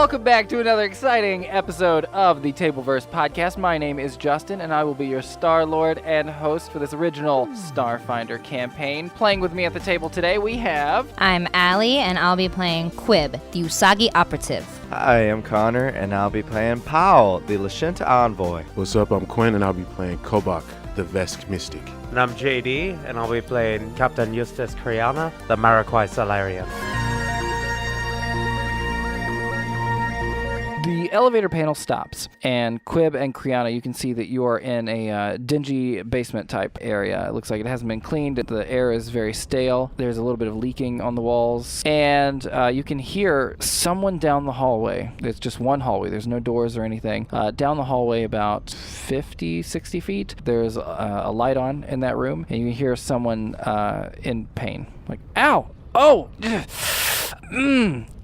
Welcome back to another exciting episode of the Tableverse podcast. My name is Justin, and I will be your Starlord and host for this original Starfinder campaign. Playing with me at the table today, we have... I'm Allie, and I'll be playing Quib, the Usagi operative. Hi, I'm Conor, and I'll be playing Pawl, the Lashenta envoy. What's up? I'm Quiten, and I'll be playing Kobok, the Vesk Mystic. And I'm JD, and I'll be playing Captain Eustace Qriana, the Marquis Solarian. The elevator panel stops, and Quib and Qriana, you can see that you are in a dingy basement type area. It looks like it hasn't been cleaned. The air is very stale. There's a little bit of leaking on the walls, and you can hear someone down the hallway. It's just one hallway. There's no doors or anything. Down the hallway about 50, 60 feet, there's a light on in that room, and you can hear someone in pain. Like, ow! Oh!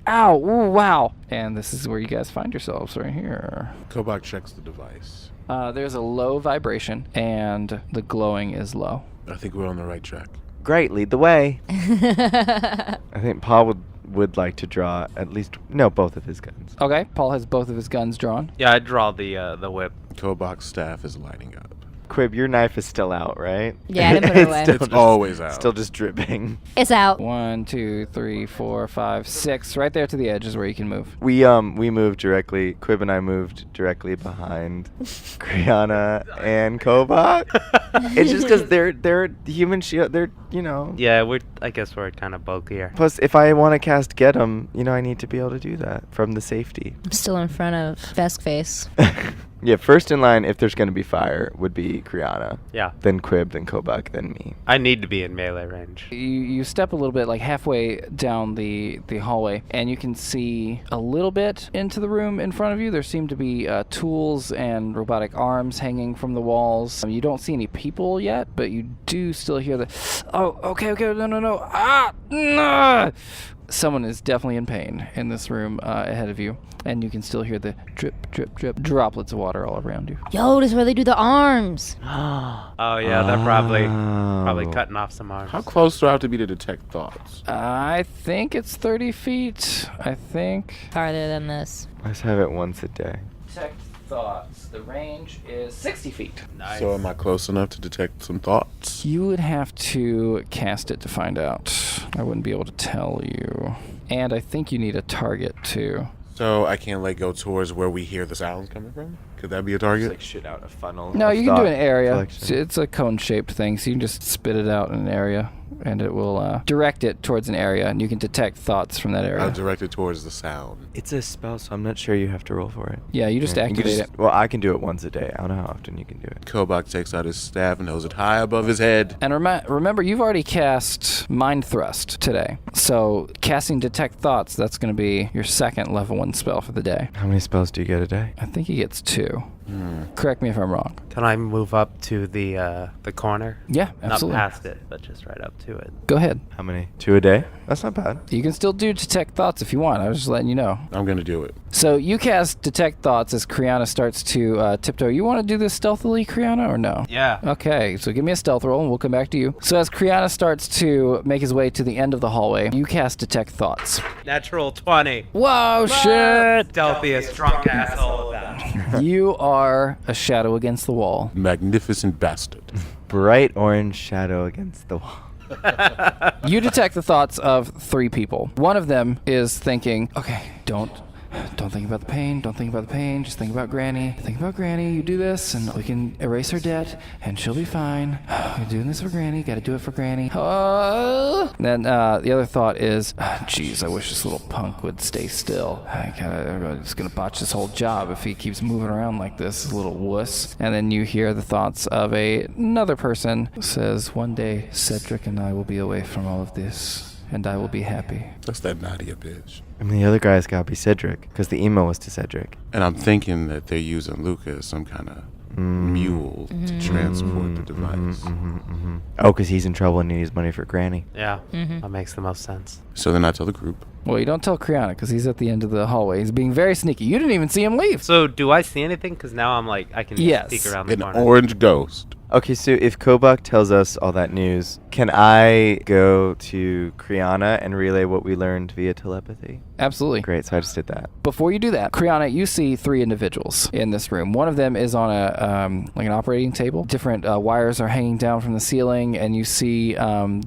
Ow, ooh, wow. And this is where you guys find yourselves, right here. Kobok checks the device. There's a low vibration, and the glowing is low. I think we're on the right track. Great, lead the way. I think Pawl would like to draw both of his guns. Okay, Pawl has both of his guns drawn. Yeah, I draw the whip. Kobok's staff is lighting up. Quib, your knife is still out, right? Yeah, I didn't put it away. It's always out. Still just dripping. It's out. 1, 2, 3, 4, 5, 6. Right there to the edge is where you can move. We moved directly. Quib and I moved directly behind Qriana and Kobok. It's just because they're human shield. They're Yeah, I guess we're kind of bulkier. Plus, if I want to cast Get 'em, I need to be able to do that from the safety. I'm still in front of Vesk Face. Yeah, first in line, if there's going to be fire, would be Qriana. Yeah. Then Quib, then Kobok, then me. I need to be in melee range. You step a little bit, like halfway down the hallway, and you can see a little bit into the room in front of you. There seem to be tools and robotic arms hanging from the walls. You don't see any people yet, but you do still hear the, oh, okay, no, no. Someone is definitely in pain in this room ahead of you, and you can still hear the drip, drip, drip, droplets of water all around you. Yo, this is where they do the arms. Oh yeah, they're probably cutting off some arms. How close do I have to be to detect thoughts? I think it's 30 feet. I think. Farther than this. Let's have it once a day. Detect thoughts. The range is 60 feet. Nice. So am I close enough to detect some thoughts? You would have to cast it to find out. I wouldn't be able to tell you. And I think you need a target too. So I can't go towards where we hear the sounds coming from? Could that be a target? Just shoot out a funnel. No, you can do an area. collection. It's a cone-shaped thing, so you can just spit it out in an area, and it will direct it towards an area, and you can detect thoughts from that area. I'll direct it towards the sound. It's a spell, so I'm not sure you have to roll for it. Yeah, you just activate it. Well, I can do it once a day. I don't know how often you can do it. Kobok takes out his staff and holds it high above his head. And remember, you've already cast Mind Thrust today. So casting Detect Thoughts, that's going to be your second level 1 spell for the day. How many spells do you get a day? I think he gets 2. Correct me if I'm wrong. Can I move up to the corner? Yeah, absolutely. Not past it, but just right up to it. Go ahead. How many? 2 a day? That's not bad. You can still do Detect Thoughts if you want. I was just letting you know. I'm going to do it. So you cast Detect Thoughts as Qriana starts to tiptoe. You want to do this stealthily, Qriana, or no? Yeah. Okay, so give me a stealth roll and we'll come back to you. So as Qriana starts to make his way to the end of the hallway, you cast Detect Thoughts. Natural 20. Whoa, shit! Stealthiest drunk asshole of that. You are a shadow against the wall. Magnificent bastard. Bright orange shadow against the wall. You detect the thoughts of 3 people. One of them is thinking, okay, don't think about the pain. Don't think about the pain. Just think about Granny. Think about Granny. You do this, and we can erase her debt, and she'll be fine. You're doing this for Granny. Got to do it for Granny. Then the other thought is, geez, I wish this little punk would stay still. I'm just gonna botch this whole job if he keeps moving around like this little wuss. And then you hear the thoughts of another person who says, one day Cedric and I will be away from all of this, and I will be happy. That's that Nadia bitch. I mean, the other guy's got to be Cedric, because the email was to Cedric. And I'm thinking that they're using Luca as some kind of mule to transport the device. Oh, because he's in trouble and needs money for Granny. Yeah, that makes the most sense. So then I tell the group. Well, you don't tell Qriana because he's at the end of the hallway. He's being very sneaky. You didn't even see him leave. So do I see anything? Because now I'm like, I can Yes. peek around the An corner. orange ghost. Okay, so if Kobok tells us all that news, can I go to Qriana and relay what we learned via telepathy? absolutely. Great, so I just did that. Before you do that, Qriana, you see 3 individuals in this room. One of them is on a like an operating table. Different wires are hanging down from the ceiling, and you see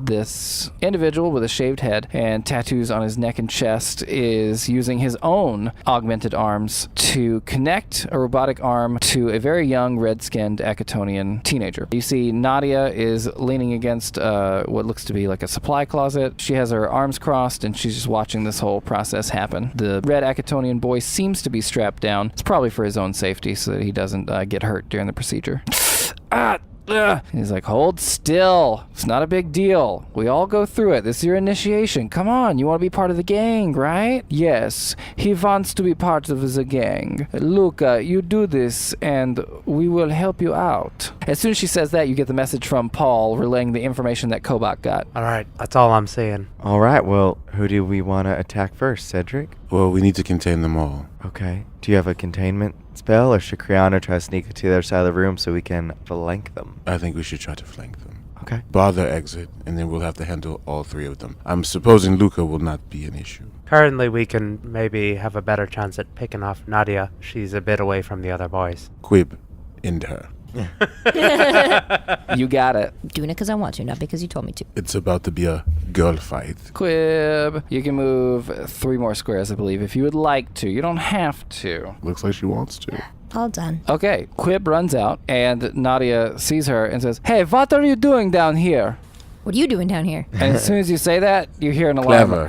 this individual with a shaved head and tattoos on his neck and chest is using his own augmented arms to connect a robotic arm to a very young, red-skinned Akatonian teenager. You see Nadia is leaning against what looks to be like a supply closet. She has her arms crossed, and she's just watching this whole process happen. The red Akatonian boy seems to be strapped down. It's probably for his own safety so that he doesn't get hurt during the procedure. He's like, hold still. It's not a big deal. We all go through it. This is your initiation. Come on, you want to be part of the gang, right? Yes, he wants to be part of the gang. Luca, you do this, and we will help you out. As soon as she says that, you get the message from Pawl relaying the information that Kobok got. All right, that's all I'm seeing. All right, well, who do we want to attack first, Cedric? Well, we need to contain them all. Okay. Do you have a containment spell, or should Qriana try to sneak to the other side of the room so we can flank them? I think we should try to flank them. Okay. Bar their exit, and then we'll have to handle all 3 of them. I'm supposing Luca will not be an issue. Currently, we can maybe have a better chance at picking off Nadia. She's a bit away from the other boys. Quib, end her. You got it. I'm doing it because I want to, not because you told me to. It's about to be a girl fight. Quib, you can move 3 more squares, I believe, if you would like to. You don't have to. Looks like she wants to. All done. Okay, Quib runs out, and Nadia sees her and says, "Hey, what are you doing down here?" What are you doing down here? And as soon as you say that, you hear an alarm. Clever.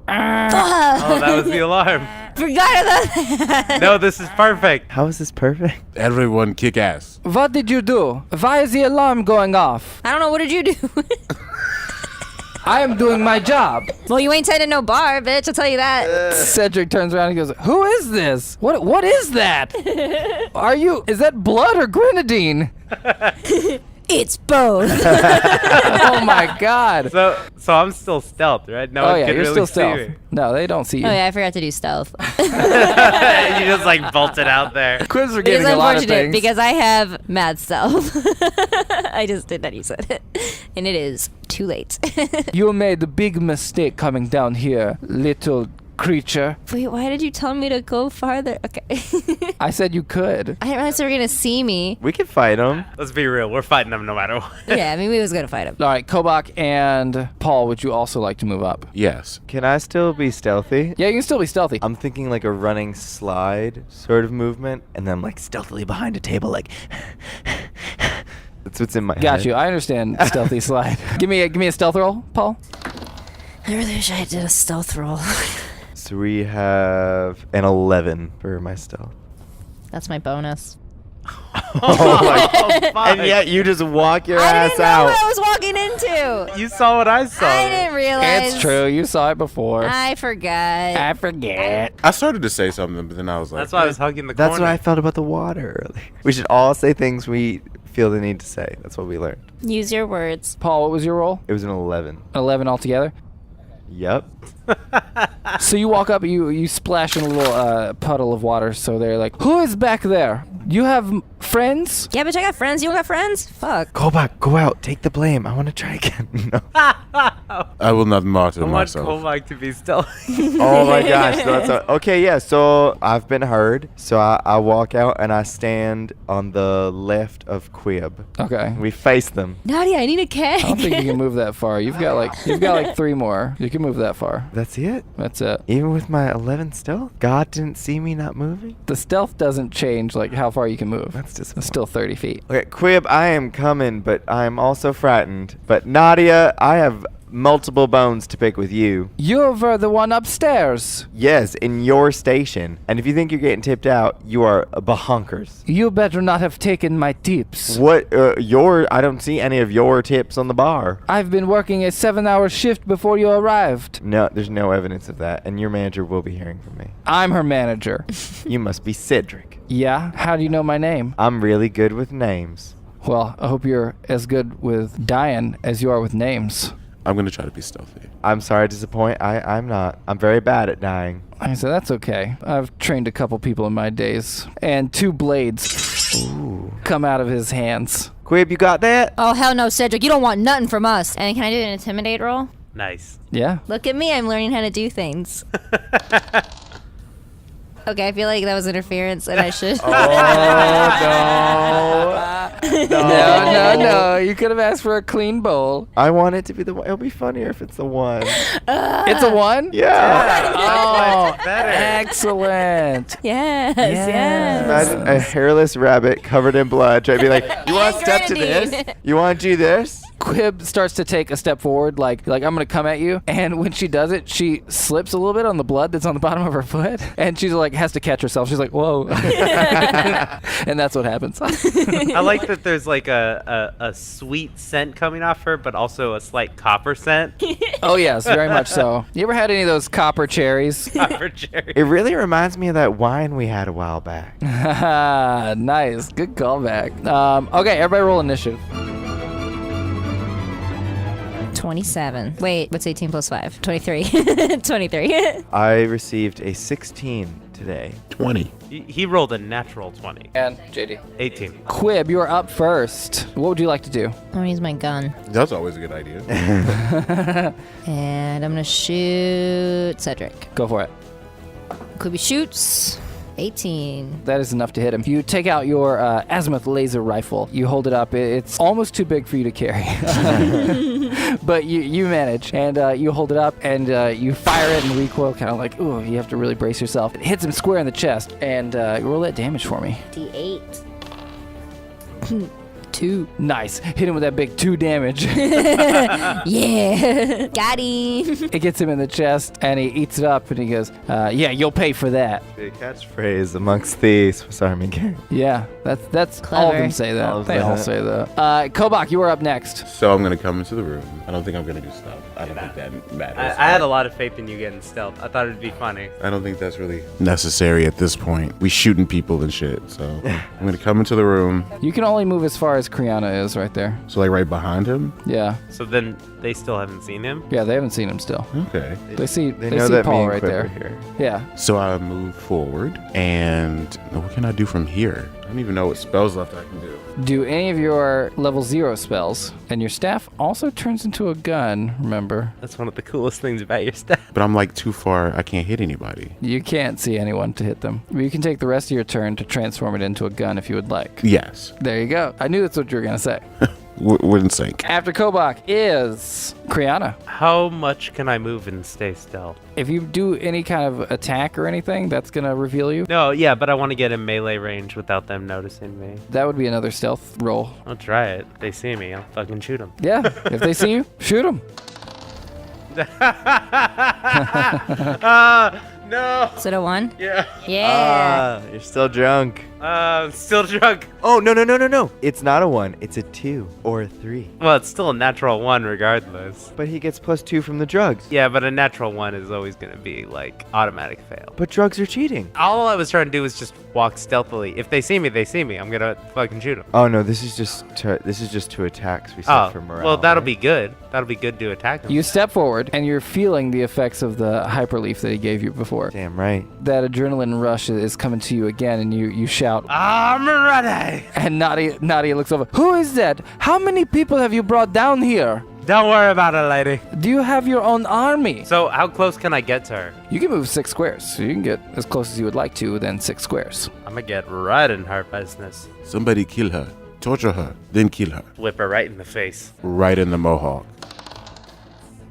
Oh, that was the alarm. Forgot about that. No, this is perfect. How is this perfect? Everyone kick ass. What did you do? Why is the alarm going off? I don't know. What did you do? I am doing my job. Well, you ain't tending no bar, bitch. I'll tell you that. Cedric turns around and goes, "Who is this? What is that? Is that blood or grenadine?" It's both. Oh my god. So I'm still stealth, right? No Oh one yeah, can you're really still stealth. see me. No, they don't see you. Oh yeah, I forgot to do stealth. You just like bolted out there. Quibs are It's getting a lot of unfortunate things. because I have mad stealth. I just did that. You said it, and it is too late. You made a big mistake coming down here, little creature. Wait, why did you tell me to go farther? Okay. I said you could. I didn't realize they were gonna see me. We can fight them. Let's be real. We're fighting them no matter what. Yeah, I mean, we was gonna fight him. All right, Kobok and Pawl, would you also like to move up? Yes. Can I still be stealthy? Yeah, you can still be stealthy. I'm thinking like a running slide sort of movement, and then like stealthily behind a table, like. That's what's in my head. Got you. I understand stealthy slide. Give me a stealth roll, Paul. I really wish I did a stealth roll. So we have an 11 for my stealth. That's my bonus. Oh my! And yet you just walk your I ass didn't know out. what I was walking into. You saw what I saw. I didn't realize. It's true. You saw it before. I forgot. I forget. I started to say something, but then I was like, That's why I was hugging the That's corner. what I felt about the water earlier. We should all say things we feel the need to say. That's what we learned. Use your words. Paul, what was your roll? It was an 11. 11 altogether. Yep. So you walk up, you splash in a little puddle of water. So they're like, "Who is back there? You have friends?" Yeah, but I got friends. You don't got friends? Fuck. Go back. Go out. Take the blame. I want to try again. No. I will not martyr I want myself. Kobok to be stealthy. Oh my gosh. Okay, yeah. So I've been heard. So I walk out and I stand on the left of Quib. Okay. We face them. Nadia, I need a keg. I don't think you can move that far. You've got like 3 more. You can move that far. That's it. That's it. Even with my 11 stealth, God didn't see me not moving. The stealth doesn't change like how far you can move. That's disappointing. It's still 30 feet. Okay, Quib, I am coming, but I am also frightened. But Nadia, I have multiple bones to pick with you. You were the one upstairs. Yes, in your station. And if you think you're getting tipped out, you are bahonkers. You better not have taken my tips. What, I don't see any of your tips on the bar. I've been working a 7-hour shift before you arrived. No, there's no evidence of that, and your manager will be hearing from me. I'm her manager. You must be Cedric. Yeah? How do you know my name? I'm really good with names. Well, I hope you're as good with dying as you are with names. I'm going to try to be stealthy. I'm sorry to disappoint. I'm not. I'm very bad at dying. I said, that's okay. I've trained a couple people in my days. And 2 blades come out of his hands. Quib, you got that? Oh, hell no, Cedric. You don't want nothing from us. And can I do an intimidate roll? Nice. Yeah. Look at me, I'm learning how to do things. Okay, I feel like that was interference, and I should. No. You could have asked for a clean bowl. I want it to be the one. It'll be funnier if it's the one. It's a 1? Yeah. Oh, better. excellent. Yes. Imagine a hairless rabbit covered in blood trying to be like, you want to step to this? Grenadine. You want to do this? Quib starts to take a step forward, like I'm gonna come at you. And when she does it, she slips a little bit on the blood that's on the bottom of her foot, and she's like has to catch herself. She's like, whoa, and that's what happens. I like that there's like a sweet scent coming off her, but also a slight copper scent. Oh yes, very much so. You ever had any of those copper cherries? Copper cherry. It really reminds me of that wine we had a while back. Nice, good callback. Okay, everybody roll initiative. 27. Wait, what's 18 plus 5? 23. 23. I received a 16 today. 20. He rolled a natural 20. And JD. 18. Quib, you are up first. What would you like to do? I'm gonna use my gun. That's always a good idea. And I'm gonna shoot Cedric. Go for it. Quibby shoots. 18. That is enough to hit him. You take out your azimuth laser rifle. You hold it up. It's almost too big for you to carry. But you manage. And you hold it up and you fire it and recoil. Kind of like, ooh, you have to really brace yourself. It hits him square in the chest. And roll that damage for me. D8. 2. Nice. Hit him with that big 2 damage. Yeah. Got him. It gets him in the chest and he eats it up and he goes, yeah, you'll pay for that. A catchphrase amongst the Swiss Army gang. Yeah, that's all of Clever. them say that. All of They all that. say that. Kobok, you are up next. So I'm going to come into the room. I don't think I'm going to do stuff. I don't think that matters. I had a lot of faith in you getting stealth. I thought it'd be funny. I don't think that's really necessary at this point. We shooting people and shit. So I'm going to come into the room. You can only move as far as Qriana is right there. So like right behind him. Yeah. So then they still haven't seen him? Yeah, they haven't seen him still. Okay. They know see that me Pawl and right Quib there. are here. Yeah. So I move forward, and what can I do from here? I don't even know what spells left I can do. Do any of your level 0 spells, and your staff also turns into a gun, remember? That's one of the coolest things about your staff. But I'm like too far. I can't hit anybody. You can't see anyone to hit them. But you can take the rest of your turn to transform it into a gun if you would like. Yes. There you go. I knew that's what you were going to say. Wouldn't sink. After Kobok is Qriana. How much can I move and stay stealth? If you do any kind of attack or anything, that's going to reveal you. No, yeah, but I want to get in melee range without them noticing me. That would be another stealth roll. I'll try it. If they see me, I'll fucking shoot them. Yeah, if they see you, shoot them. No. Is it a 1? Yeah. Yeah. You're still drunk. I'm still drunk. Oh, no. It's not a 1. It's a 2 or a 3. Well, it's still a natural 1 regardless. But he gets +2 from the drugs. Yeah, but a natural 1 is always going to be like automatic fail. But drugs are cheating. All I was trying to do was just walk stealthily. If they see me, they see me. I'm going to fucking shoot them. Oh, no, this is just 2 attacks we said for morale. well, that'll right? be good. That'll be good to attack them. You step forward, and you're feeling the effects of the hyperleaf that he gave you before. Damn right. That adrenaline rush is coming to you again, and you shout. I'm ready. And Nadia looks over. Who is that? How many people have you brought down here? Don't worry about it, lady. Do you have your own army? So how close can I get to her? You can move 6 squares, so you can get as close as you would like to within 6 squares. I'm going to get right in her business. Somebody kill her. Torture her. Then kill her. Whip her right in the face. Right in the mohawk.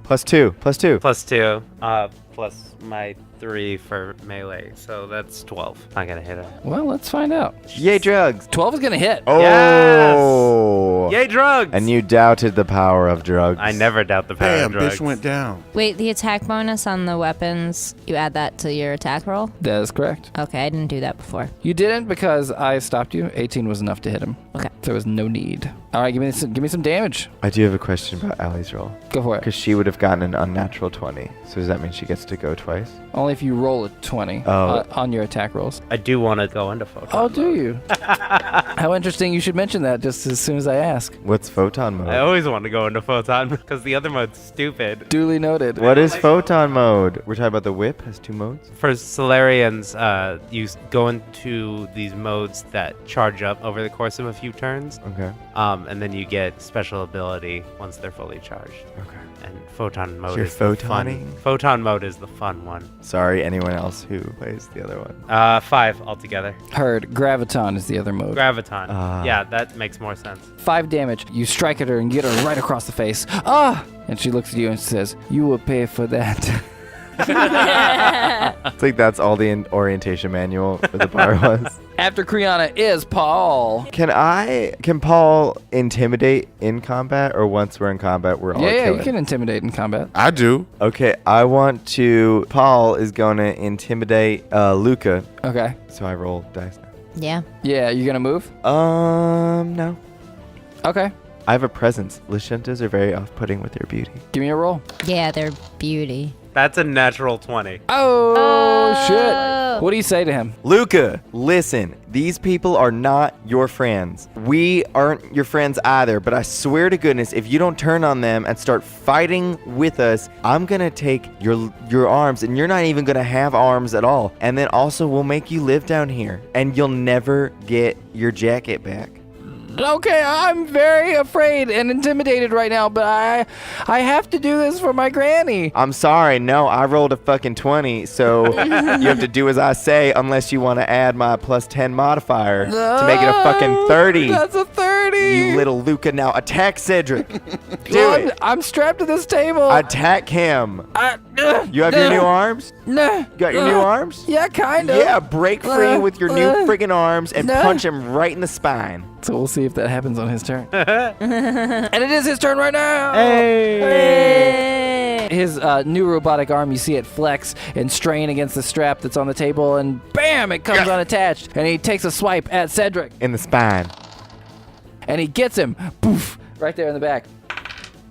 +2. +2. Plus my 3 for melee. So that's 12. Not going to hit her. Well, let's find out. Yay, drugs. 12 is going to hit. Oh. Yay, drugs! And you doubted the power of drugs. I never doubt the power Bam, of drugs. bitch went down. Wait, the attack bonus on the weapons, you add that to your attack roll? That is correct. Okay, I didn't do that before. You didn't because I stopped you. 18 was enough to hit him. Okay. There was no need. All right, give me some damage. I do have a question about Allie's roll. Go for it. Because she would have gotten an unnatural 20. So does that mean she gets to go twice? Only if you roll a 20 Oh. on your attack rolls. I do want to go into photon Oh, mode. do you? How interesting. You should mention that just as soon as I ask. What's photon mode? I always want to go into photon because the other mode's stupid. Duly noted. What is photon mode? We're talking about the whip has 2 modes? For Solarians, you go into these modes that charge up over the course of a few turns, Okay. and then you get special ability once they're fully charged. Okay. And photon mode You're is the fun. photoning? Photon mode is the fun one. Sorry, anyone else who plays the other one. 5 altogether. Heard. Graviton is the other mode. Graviton. Ah. Yeah, that makes more sense. 5 damage. You strike at her and get her right across the face. Ah! And she looks at you and says, "You will pay for that." It's like that's all the orientation manual for the bar was. After Qriana is Pawl. Can Paul intimidate in combat, or once we're in combat we're all Yeah, killing? you can intimidate in combat. I do. Okay, I want to. Paul is gonna intimidate Luca, Okay. so I roll dice Yeah. Yeah, you gonna move? now. No. Okay. I have a presence. Lashentas are very off-putting with their beauty. Give me a roll. Yeah, they're beauty. That's a natural 20. Oh, shit. What do you say to him? Luca, listen. These people are not your friends. We aren't your friends either, but I swear to goodness, if you don't turn on them and start fighting with us, I'm gonna take your arms, and you're not even gonna have arms at all. And then also, we'll make you live down here, and you'll never get your jacket back. Okay, I'm very afraid and intimidated right now, but I have to do this for my granny. I'm sorry, no, I rolled a fucking 20, so you have to do as I say unless you want to add my plus 10 modifier to make it a fucking 30. That's a 30. You little Luca, now attack Cedric. Do Well, it. I'm strapped to this table. Attack him. You have your new arms? Nah. You got your new arms? Yeah, kind of. Yeah, break free with your new friggin' arms and No. punch him right in the spine. So we'll see if that happens on his turn. And it is his turn right now. Hey. His new robotic arm, you see it flex and strain against the strap that's on the table, and bam, it comes unattached. And he takes a swipe at Cedric, In the spine. and he gets him, poof, right there in the back.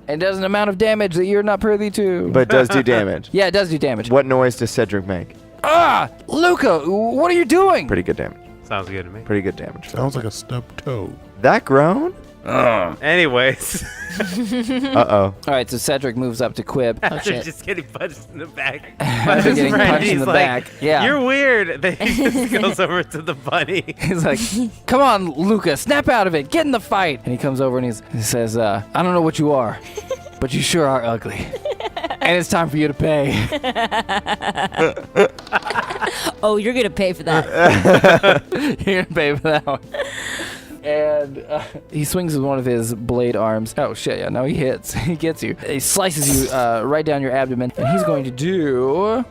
And does an amount of damage that you're not privy to. But it does do damage. Yeah, it does do damage. What noise does Cedric make? Ah, Luca, what are you doing? Pretty good damage. Sounds good to me. Pretty good damage. Sounds like a stubbed toe. That grown? Anyways, Uh-oh. All right, so Cedric moves up to Quib. after shit. just getting punched in the back. After his getting friend, punched in he's the like, back. Yeah. You're weird. Then he just goes over to the bunny. He's like, "Come on, Luca, snap out of it. Get in the fight." And he comes over and he says, "I don't know what you are, but you sure are ugly. And it's time for you to pay." Oh, you're gonna pay for that. You're going to pay for that one. And he swings with one of his blade arms. Oh, shit, yeah, no, he hits. He gets you. He slices you right down your abdomen. And he's going to do...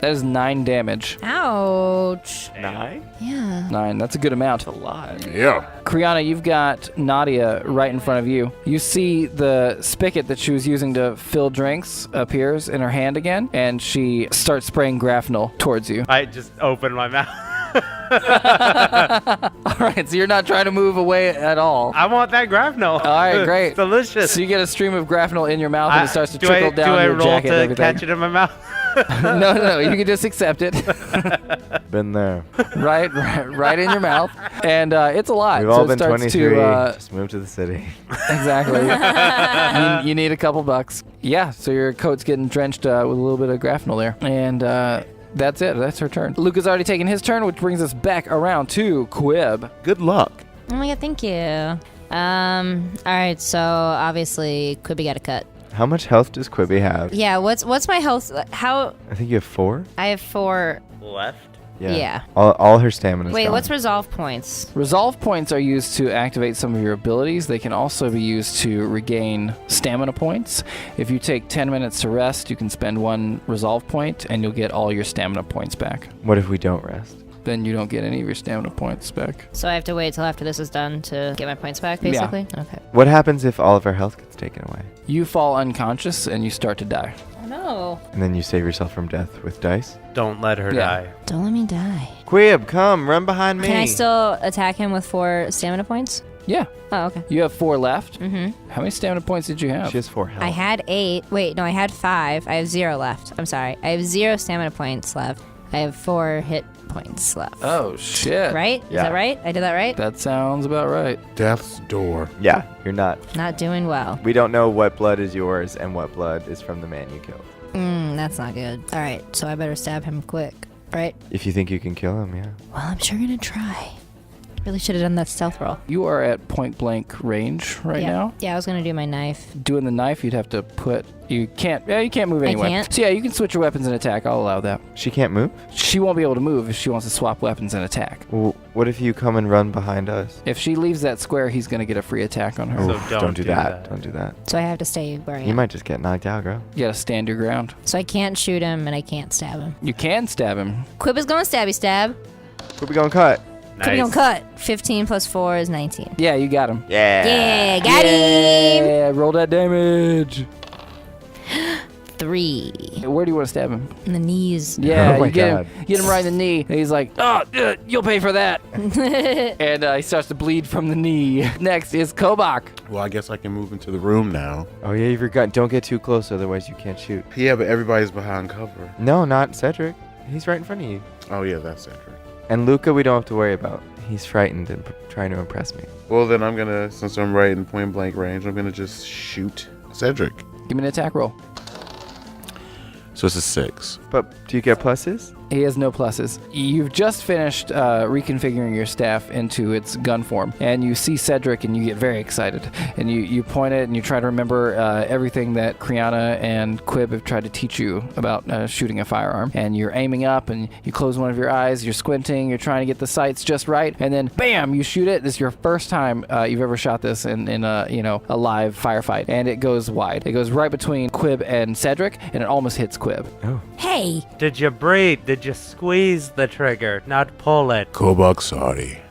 That is 9 damage. Ouch. 9? Yeah. 9, that's a good amount. A lot. Yeah. Qriana, you've got Nadia right in front of you. You see the spigot that she was using to fill drinks appears in her hand again, and she starts spraying graphnel towards you. I just opened my mouth. All right, so you're not trying to move away at all. I want that graphnel. All right, great. It's delicious. So you get a stream of graphnel in your mouth, and it starts to do trickle I, down do I your roll jacket and to everything. catch it in my mouth? No, you can just accept it. Been there. right in your mouth, and it's a lot. We've so all it been starts 23. to Just move to the city. exactly. you need a couple bucks. Yeah, so your coat's getting drenched with a little bit of graphnel there, and that's it. That's her turn. Luca's already taken his turn, which brings us back around to Quib. Good luck. Oh my god, thank you. All right, so obviously Quibby got a cut. How much health does Quibby have? Yeah, what's my health? How I think you have 4. I have 4. Left. Yeah. All her stamina. Wait, gone. what's resolve points? Resolve points are used to activate some of your abilities. They can also be used to regain stamina points. If you take 10 minutes to rest, you can spend 1 resolve point, and you'll get all your stamina points back. What if we don't rest? Then you don't get any of your stamina points back. So I have to wait till after this is done to get my points back, basically? Okay. What happens if all of our health gets taken away? You fall unconscious, and you start to die. Oh no. And then you save yourself from death with dice? Don't let her Yeah. die. Don't let me die. Quib, come, run behind me. Can I still attack him with 4 stamina points? Yeah. Oh, okay. You have 4 left. Mm-hmm. How many stamina points did you have? She has 4 health. I had 8. Wait, no, I had 5. I have 0 left. I'm sorry. I have 0 stamina points left. I have 4 hit points left. Oh, shit. Right? Is Yeah. that right? I did that right? That sounds about right. Death's door. Yeah, you're not. Not doing well. We don't know what blood is yours and what blood is from the man you killed. That's not good. All right, so I better stab him quick, right? If you think you can kill him, yeah. Well, I'm sure gonna try. Really should have done that stealth roll. You are at point blank range right now. Yeah, I was gonna do my knife. Doing the knife, you'd have to put. You can't move anyway. can't? So yeah, you can switch your weapons and attack. I'll allow that. She can't move? She won't be able to move if she wants to swap weapons and attack. Well, what if you come and run behind us? If she leaves that square, he's gonna get a free attack on her. So Oof, don't do do that. that. Don't do that. So I have to stay where I am. You might just get knocked out, girl. You gotta stand your ground. So I can't shoot him and I can't stab him. You can stab him. Quib is going stabby stab. Who we gonna cut? Quib don't cut. 15 plus 4 is 19. Yeah, you got him. Yeah, got him. Yeah, roll that damage. 3 Where do you want to stab him? in the knees. Yeah, Oh my you get God. him right in the knee. And he's like, oh, you'll pay for that. And he starts to bleed from the knee. Next is Kobok. Well, I guess I can move into the room now. Oh yeah, you forgot. Don't get too close, otherwise you can't shoot. Yeah, but everybody's behind cover. No, not Cedric. He's right in front of you. Oh, yeah, that's Cedric. And Luca, we don't have to worry about. He's frightened and trying to impress me. Well, then I'm gonna, since I'm right in point blank range, I'm gonna just shoot Cedric. Give me an attack roll. So it's a 6. But do you get pluses? He has no pluses. You've just finished reconfiguring your staff into its gun form, and you see Cedric, and you get very excited. And you point it, and you try to remember everything that Qriana and Quib have tried to teach you about shooting a firearm. And you're aiming up, and you close one of your eyes, you're squinting, you're trying to get the sights just right, and then bam, you shoot it. This is your first time you've ever shot this in a live firefight, and it goes wide. It goes right between Quib and Cedric, and it almost hits Quib. Oh. Hey, Did you breathe? Did you squeeze the trigger, not pull it? Kobok, sorry.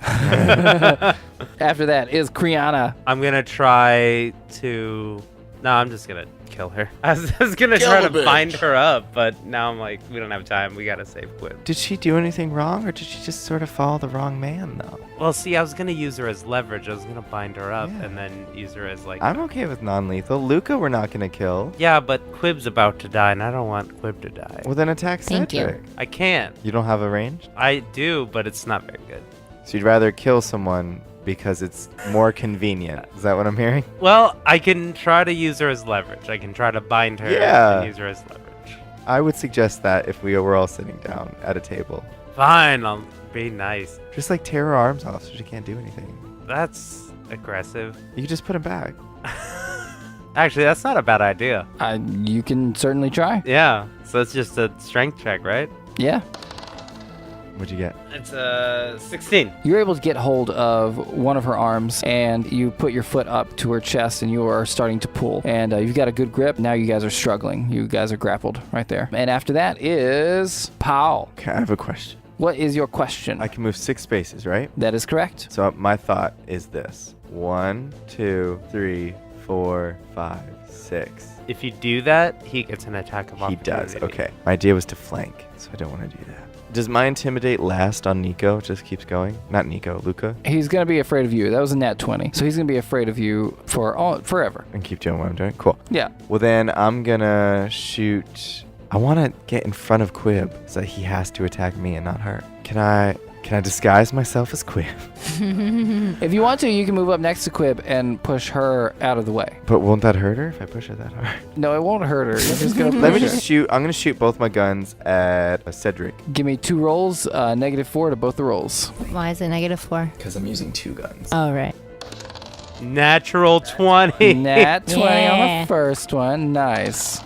After that is Qriana. I'm gonna try to. No, I'm just gonna kill her. I was gonna try to the bitch. bind her up, but now I'm like, we don't have time. We gotta save Quib. Did she do anything wrong, or did she just sort of follow the wrong man, though? Well, see, I was gonna use her as leverage. I was gonna bind her up Yeah. and then use her as like. I'm okay with non-lethal. Luca, we're not gonna kill. Yeah, but Quib's about to die, and I don't want Quib to die. Well, then attack Thank you. Cedric. I can't. You don't have a range? I do, but it's not very good. So you'd rather kill someone because it's more convenient. Is that what I'm hearing? Well, I can try to use her as leverage. I can try to bind her Yeah. and use her as leverage. I would suggest that if we were all sitting down at a table. Fine, I'll be nice. Just like tear her arms off so she can't do anything. That's aggressive. You can just put them back. Actually, that's not a bad idea. You can certainly try. Yeah, so it's just a strength check, right? Yeah. What'd you get? It's 16. You're able to get hold of one of her arms, and you put your foot up to her chest, and you are starting to pull. And you've got a good grip. Now you guys are struggling. You guys are grappled right there. And after that is Pawl. Okay, I have a question. What is your question? I can move 6 spaces, right? That is correct. So my thought is this. 1, 2, 3, 4, 5, 6. If you do that, he gets an attack of He opportunity. does. Okay. My idea was to flank, so I don't want to do that. Does my intimidate last on Nico? It just keeps going? Not Nico, Luca? He's going to be afraid of you. That was a nat 20. So he's going to be afraid of you forever. And keep doing what I'm doing? Cool. Yeah. Well, then I'm going to shoot. I want to get in front of Quib so that he has to attack me and not her. Can I disguise myself as Quib? If you want to, you can move up next to Quib and push her out of the way. But won't that hurt her if I push her that hard? No, it won't hurt her. You're just going to Let me push her. just shoot. I'm going to shoot both my guns at Cedric. Give me 2 rolls, -4 to both the rolls. why is it -4? Because I'm using 2 guns. Oh, right. Natural 20. Nat 20 on Yeah. the first one. Nice.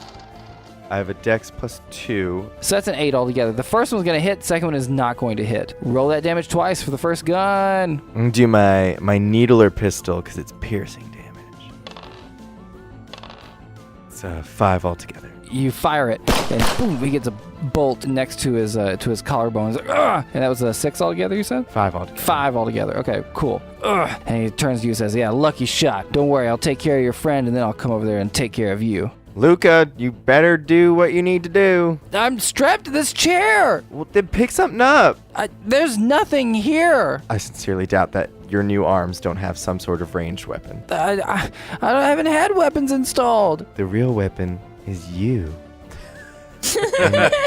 I have a dex +2. So that's an 8 altogether. The first one's going to hit. Second one is not going to hit. Roll that damage twice for the first gun. I'm going to do my needler pistol because it's piercing damage. It's 5 altogether. You fire it, and boom, he gets a bolt next to his collarbone. He's like, "Ugh!" And that was a 6 altogether, you said? 5 altogether. 5 altogether. Okay, cool. Ugh. And he turns to you and says, yeah, lucky shot. Don't worry, I'll take care of your friend, and then I'll come over there and take care of you. Luca, you better do what you need to do. I'm strapped to this chair. Well, then pick something up. There's nothing here. I sincerely doubt that your new arms don't have some sort of ranged weapon. I haven't had weapons installed. The real weapon is you.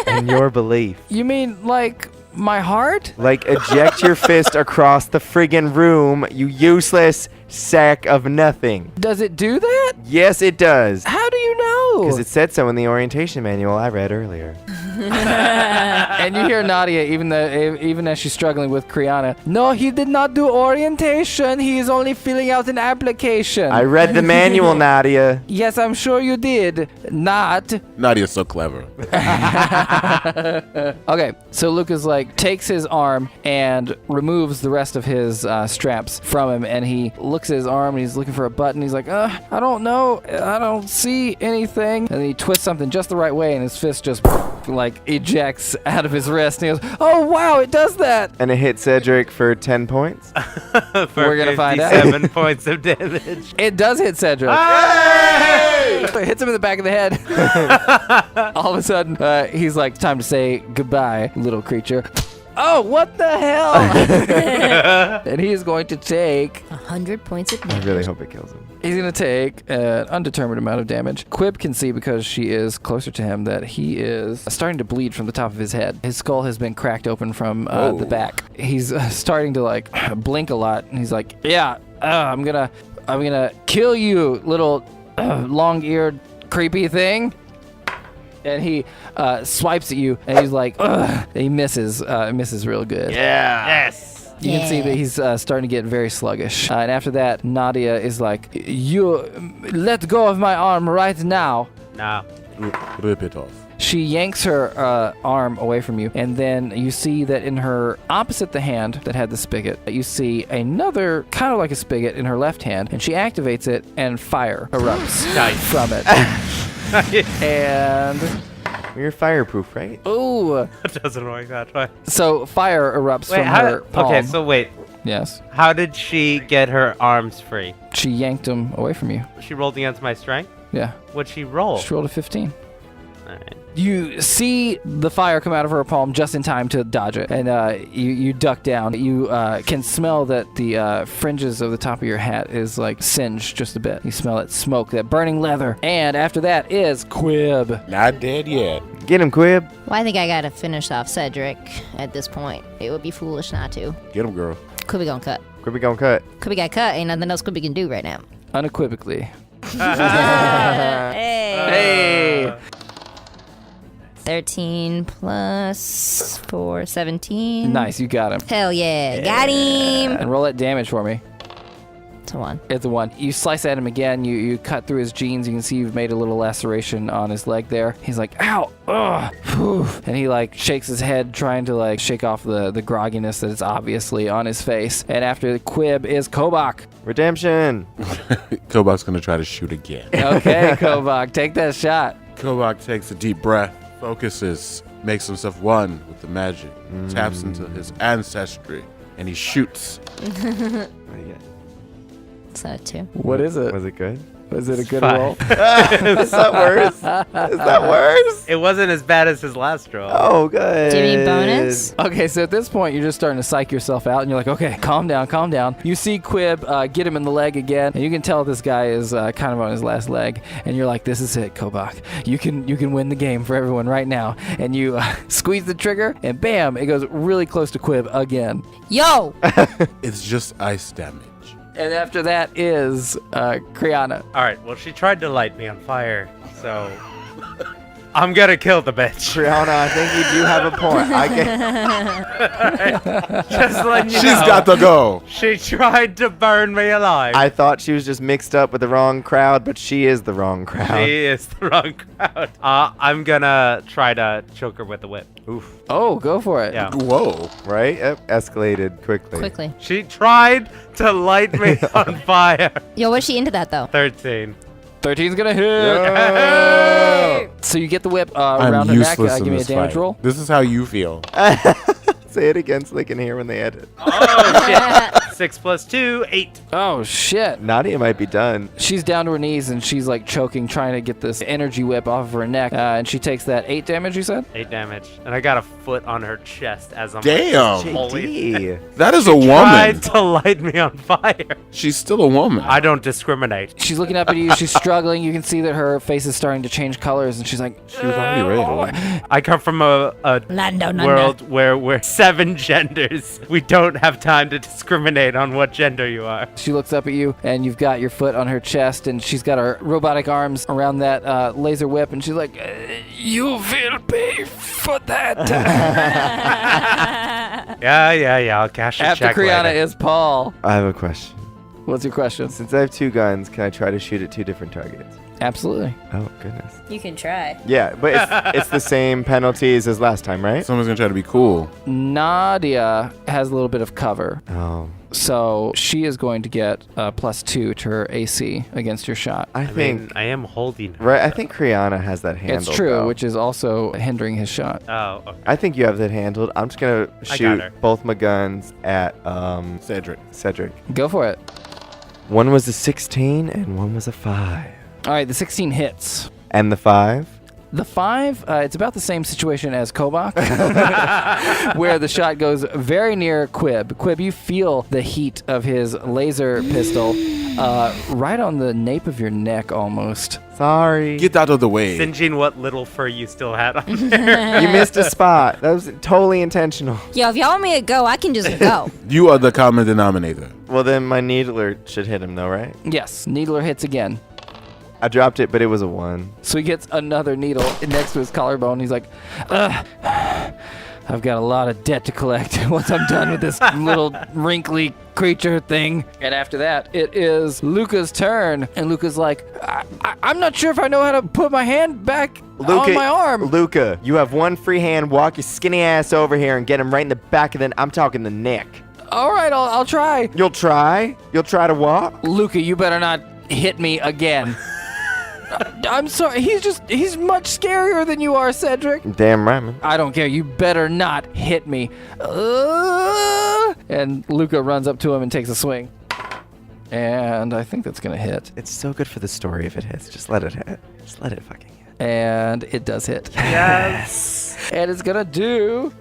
and your belief. You mean like my heart? Like, eject your fist across the friggin' room, you useless sack of nothing. Does it do that? Yes, it does. How do you know? Because it said so in the orientation manual I read earlier. And you hear Nadia, even as she's struggling with Qriana. No, he did not do orientation. He is only filling out an application. I read the manual, Nadia. Yes, I'm sure you did. Not. Nadia's so clever. Okay, so Luca's like takes his arm and removes the rest of his straps from him, and he looks at his arm and he's looking for a button. He's like, I don't know. I don't see anything. And he twists something just the right way, and his fist just like ejects out of his wrist. And he goes, oh, wow, it does that. And it hit Cedric for 10 points. We're going to find out. 7 points of damage. It does hit Cedric. Hey! It hits him in the back of the head. All of a sudden, he's like, time to say goodbye, little creature. Oh, what the hell? And he is going to take... 100 points of I damage. really hope it kills him. He's going to take an undetermined amount of damage. Quib can see, because she is closer to him, that he is starting to bleed from the top of his head. His skull has been cracked open from the back. He's starting to like blink a lot, and he's like, yeah, I'm gonna kill you, little long-eared creepy thing. And he swipes at you, and he's like, ugh. And he misses real good. Yes. You can see that he's starting to get very sluggish. And after that, Nadia is like, you let go of my arm right now. No. Rip it off. She yanks her arm away from you, and then you see that in her, opposite the hand that had the spigot, you see another, kind of like a spigot in her left hand, and she activates it, and fire erupts from it. And... You're fireproof, right? ooh. It doesn't work that way. So fire erupts Wait, from her palm. okay, so wait. Yes. How did she get her arms free? She yanked them away from you. She rolled against my strength? Yeah. What'd she roll? She rolled a 15. Alright. You see the fire come out of her palm just in time to dodge it, and you duck down. You can smell that the fringes of the top of your hat is like singed just a bit. You smell that smoke, that burning leather. And after that is Quib. Not dead yet. Get him, Quib. Well, I think I gotta finish off Cedric at this point. It would be foolish not to. Get him, girl. Quibby gonna cut. Quibby gonna cut. Quibby got cut. Ain't nothing else Quibby can do right now. Unequivocally. Hey. Hey! 13 plus 4, 17. Nice, you got him. Hell yeah. Got him. And roll that damage for me. It's a 1. It's a 1. You slice at him again. You cut through his jeans. You can see you've made a little laceration on his leg there. He's like, ow, ugh, whew. And he like shakes his head, trying to like shake off the grogginess that is obviously on his face. And after the Quib is Kobok. Redemption. Kobok's gonna try to shoot again. Okay, Kobok, take that shot. Kobok takes a deep breath, focuses, makes himself one with the magic, taps into his ancestry, and he shoots. What do you get? It's a 2. What is it? Was it good? Was it a good 5. roll? Is that worse? Is that worse? It wasn't as bad as his last roll. Oh, good. Do you need bonus? Okay, so at this point, you're just starting to psych yourself out, and you're like, okay, calm down, calm down. You see Quib get him in the leg again, and you can tell this guy is kind of on his last leg, and you're like, this is it, Kobok. You can win the game for everyone right now. And you squeeze the trigger, and bam, it goes really close to Quib again. Yo! It's just ice damage. And after that is Qriana. Alright, well, she tried to light me on fire, so I'm gonna kill the bitch. Qriana, I think you do have a point. I get. Just letting you She's know. got to go. She tried to burn me alive. I thought she was just mixed up with the wrong crowd, but she is the wrong crowd. She is the wrong crowd. I'm gonna try to choke her with the whip. Oof. Oh, go for it. Yeah. Whoa. Right? It escalated quickly. Quickly. She tried to light me on fire. Yo, what's she into that, though? 13. 13's gonna hit. Yo! So you get the whip I'm around her neck. useless in Give me a this damage fight. roll. This is how you feel. Say it again so they can hear when they edit. Oh, shit. 6 plus 2, 8. Oh, shit. Nadia might be done. She's down to her knees and she's like choking, trying to get this energy whip off of her neck. And she takes that 8 damage, you said? 8 damage. And I got a foot on her chest as I'm Damn. holy. JD. That is a woman. Tried to light me on fire. She's still a woman. I don't discriminate. She's looking up at you. She's struggling. You can see that her face is starting to change colors. And she's like, She was already ready. I come from a Lando Nanda. world where we're 7 genders. We don't have time to discriminate on what gender you are. She looks up at you, and you've got your foot on her chest, and she's got her robotic arms around that laser whip, and she's like, you will pay for that. Yeah. I'll cash a After check Qriana later. is Pawl. I have a question. What's your question? Since I have 2 guns, can I try to shoot at 2 different targets? Absolutely. Oh, goodness. You can try. Yeah, but it's the same penalties as last time, right? Someone's gonna try to be cool. Nadia has a little bit of cover, Oh. so she is going to get +2 to her AC against your shot. I I think... mean, I am holding her. Right, I think Qriana has that handled. It's true, though. which is also hindering his shot. Oh, okay. I think you have that handled. I'm just gonna I got shoot her. both my guns at Cedric. Cedric. Go for it. One was a 16 and one was a 5. All right, the 16 hits. And the 5? The 5, it's about the same situation as Kobok, where the shot goes very near Quib. Quib, you feel the heat of his laser pistol right on the nape of your neck almost. Sorry. Get out of the way. Singeing what little fur you still had on there. You missed a spot. That was totally intentional. Yo, if y'all want me to go, I can just go. You are the common denominator. Well, then my needler should hit him, though, right? Yes, needler hits again. I dropped it, but it was a 1. So he gets another needle next to his collarbone. He's like, I've got a lot of debt to collect once I'm done with this little wrinkly creature thing. And after that, it is Luca's turn. And Luca's like, I'm not sure if I know how to put my hand back on my arm. Luca, you have 1 free hand. Walk your skinny ass over here and get him right in the back of the... I'm talking the neck. All right, I'll try. You'll try? You'll try to walk? Luca, you better not hit me again. I'm sorry. He's much scarier than you are, Cedric. Damn right, man. I don't care. You better not hit me. And Luca runs up to him and takes a swing. And I think that's going to hit. It's so good for the story if it hits. Just let it hit. Just let it fucking hit. And it does hit. Yes. And it's going to do...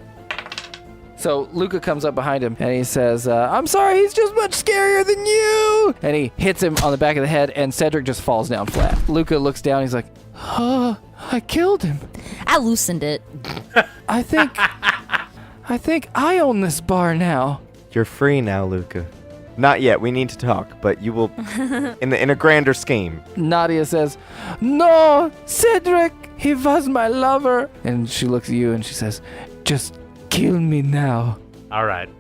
So Luca comes up behind him and he says, I'm sorry, he's just much scarier than you. And he hits him on the back of the head and Cedric just falls down flat. Luca looks down. He's like, I killed him. I loosened it. I think I own this bar now. You're free now, Luca. Not yet. We need to talk, but you will in a grander scheme. Nadia says, no, Cedric, he was my lover. And she looks at you and she says, just kill me now. All right.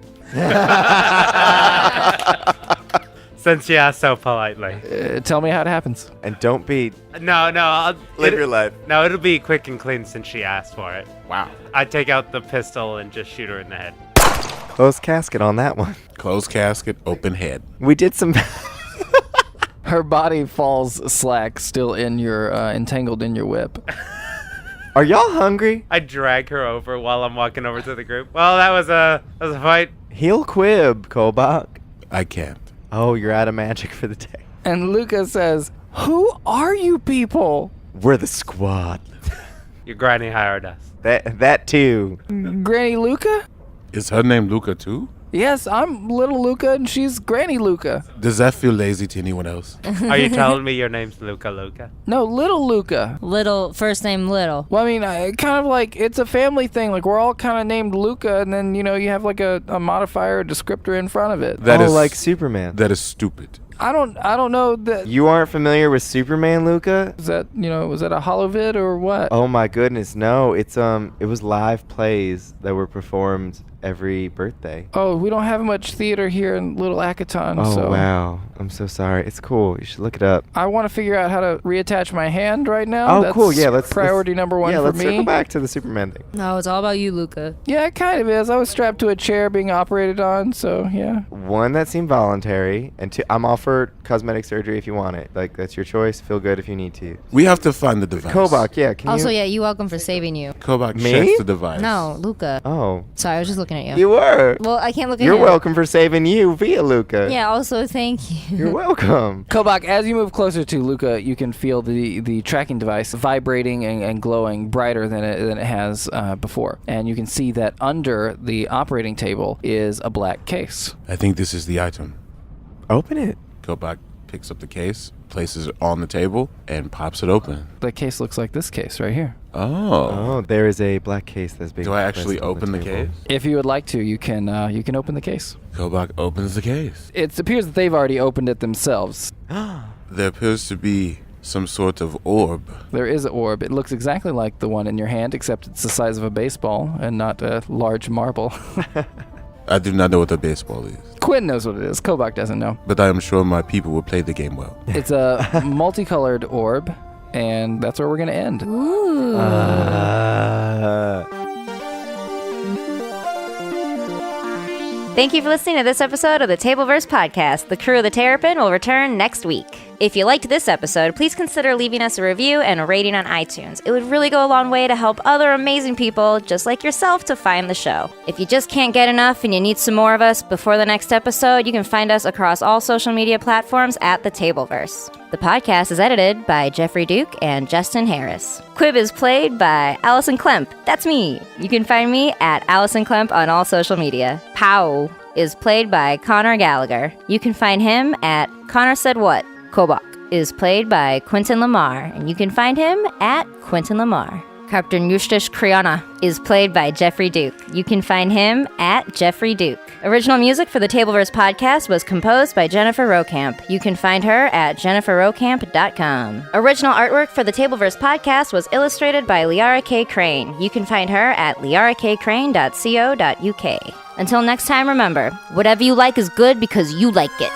Since you asked so politely. Tell me how it happens. And don't be... No, Live your life. No, it'll be quick and clean since she asked for it. Wow. I take out the pistol and just shoot her in the head. Closed casket on that one. Closed casket, open head. We did some... Her body falls slack, still in your entangled in your whip. Are y'all hungry? I drag her over while I'm walking over to the group. Well, that was a fight. Heal Quib, Kobok. I can't. Oh, you're out of magic for the day. And Luca says, who are you people? We're the squad. Your granny hired us. That too. Granny Luca? Is her name Luca too? Yes, I'm little Luca and she's Granny Luca. Does that feel lazy to anyone else? Are you telling me your name's Luca? No, little Luca. Little, first name Little. Well, I mean, kind of like it's a family thing. Like we're all kind of named Luca, and then you have like a modifier, a descriptor in front of it. That is like Superman. That is stupid. I don't know that. You aren't familiar with Superman, Luca? Was that was that a holovid or what? Oh my goodness, no. It was live plays that were performed every birthday. Oh, we don't have much theater here in Little Akaton. Oh so wow. I'm so sorry. It's cool. You should look it up. I want to figure out how to reattach my hand right now. Oh, That's cool. Yeah, let's priority number one yeah, for let's me. circle back to the Superman thing. No, it's all about you, Luca. Yeah, it kind of is. I was strapped to a chair being operated on, so yeah. One, that seemed voluntary, and two, I'm all for cosmetic surgery if you want it. Like, that's your choice. Feel good if you need to. We have to find the device. Kobok, yeah, can Also, you? yeah, you're welcome for saving you. Kobok Me? checks the device. No, Luca. Oh. Sorry, I was just looking looking at you. You were. Well, I can't look at You're him. welcome for saving you via Luca. Yeah, also thank you. You're welcome. Kobok, as you move closer to Luca, you can feel the tracking device vibrating and glowing brighter than it has before. And you can see that under the operating table is a black case. I think this is the item. Open it. Kobok picks up the case, places it on the table, and pops it open. The case looks like this case right here. Oh. Oh, there is a black case that's being Do I actually placed on open the table. case? If you would like to, you can open the case. Kobok opens the case. It appears that they've already opened it themselves. There appears to be some sort of orb. There is an orb. It looks exactly like the one in your hand, except it's the size of a baseball and not a large marble. I do not know what a baseball is, Quinn knows what it is. Kobok doesn't know. but I am sure my people will play the game well. It's a multicolored orb, and that's where we're going to end. Ooh. Thank you for listening to this episode of the Tableverse podcast. The crew of the Terrapin will return next week. If you liked this episode, please consider leaving us a review and a rating on iTunes. It would really go a long way to help other amazing people just like yourself to find the show. If you just can't get enough and you need some more of us before the next episode, you can find us across all social media platforms at the Tableverse. The podcast is edited by Jeffery Duke and Justin Harris. Quib is played by Alison Klemp. That's me. You can find me at Alison Klemp on all social media. Pawl is played by Conor Gallagher. You can find him at Conor Said What. Kobok is played by Quiten Lamar, and you can find him at Quiten Lamar. Captain Eustace Qriana is played by Jeffery Duke. You can find him at Jeffery Duke. Original music for the Tableverse podcast was composed by Jennifer Rowekamp. You can find her at jenniferrowekamp.com. Original artwork for the Tableverse podcast was illustrated by Liara K. Crane. You can find her at liarakcrane.co.uk. Until next time, remember, whatever you like is good because you like it.